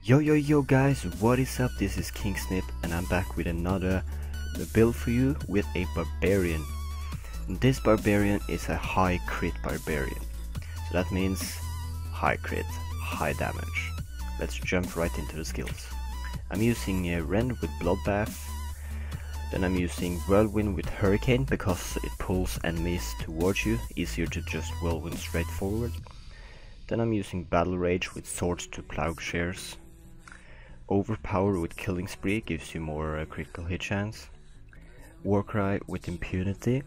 Yo guys, what is up? This is King Snip and I'm back with another build for you with a barbarian. This barbarian is a high crit barbarian, so that means high crit, high damage. Let's jump right into the skills. I'm using Rend with Bloodbath, then I'm using Whirlwind with Hurricane because it pulls enemies towards you, easier to just whirlwind straight forward. Then I'm using Battle Rage with Swords to Plowshares. Overpower with Killing Spree gives you more critical hit chance. Warcry with Impunity,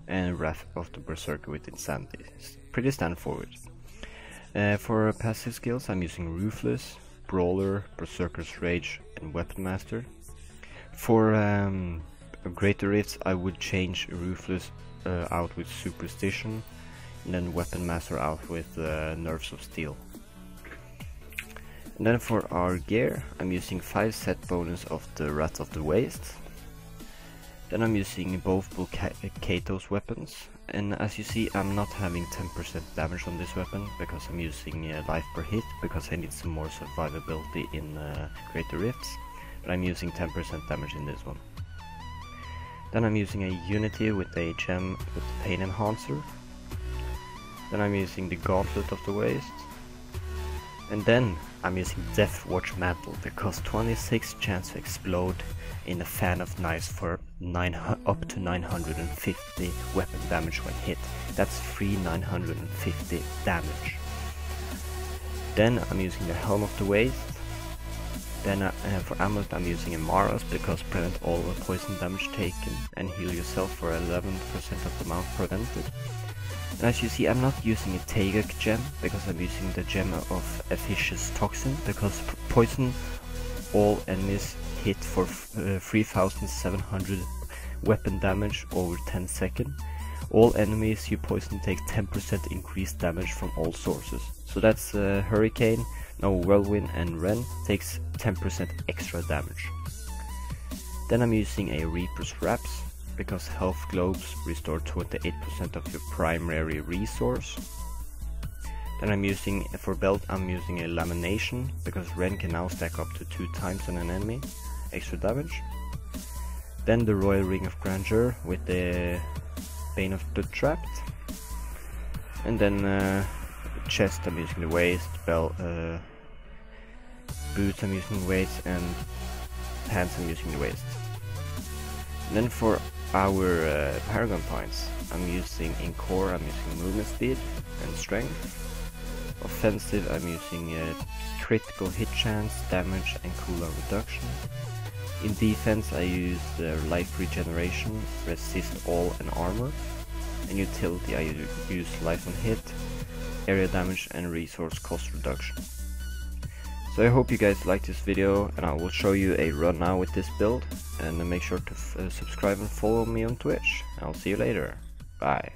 and Wrath of the Berserker with Insanity. It's pretty straightforward. For passive skills I'm using Ruthless, Brawler, Berserker's Rage and Weapon Master. For Greater Rifts I would change Ruthless out with Superstition, and then Weapon Master out with Nerves of Steel. And then for our gear, I'm using 5 set bonus of the Wrath of the Waste. Then I'm using both Kato's weapons, and as you see I'm not having 10% damage on this weapon because I'm using life per hit because I need some more survivability in Greater Rifts, but I'm using 10% damage in this one. Then I'm using a Unity with a gem with Pain Enhancer. Then I'm using the Gauntlet of the Waste. And then I'm using Death Watch Mantle because 26 chance to explode in a fan of knives for up to 950 weapon damage when hit. That's free 950 damage. Then I'm using the Helm of the Waste. Then for amulet I'm using a Maras because prevent all poison damage taken and heal yourself for 11% of the amount prevented. And as you see I'm not using a Tagak gem because I'm using the gem of Efficious Toxin because poison all enemies hit for 3700 weapon damage over 10 seconds. All enemies you poison take 10% increased damage from all sources. So that's Hurricane, Whirlwind and Ren takes 10% extra damage. Then I'm using a Reaper's Wraps because health globes restore 28% of your primary resource. Then I'm using, for belt I'm using a Lamination because Ren can now stack up to 2 times on an enemy, extra damage. Then the Royal Ring of Grandeur with the Bane of the Trapped. And then chest I'm using the Waist, boots I'm using the Waist, and pants I'm using the Waist. And then for our Paragon points, I'm using in core I'm using movement speed and strength. Offensive I'm using critical hit chance, damage and cooldown reduction. In defense I use life regeneration, resist all and armor. And utility I use life on hit, area damage and resource cost reduction. So I hope you guys liked this video, and I will show you a run now with this build, and make sure to subscribe and follow me on Twitch. I'll see you later. Bye.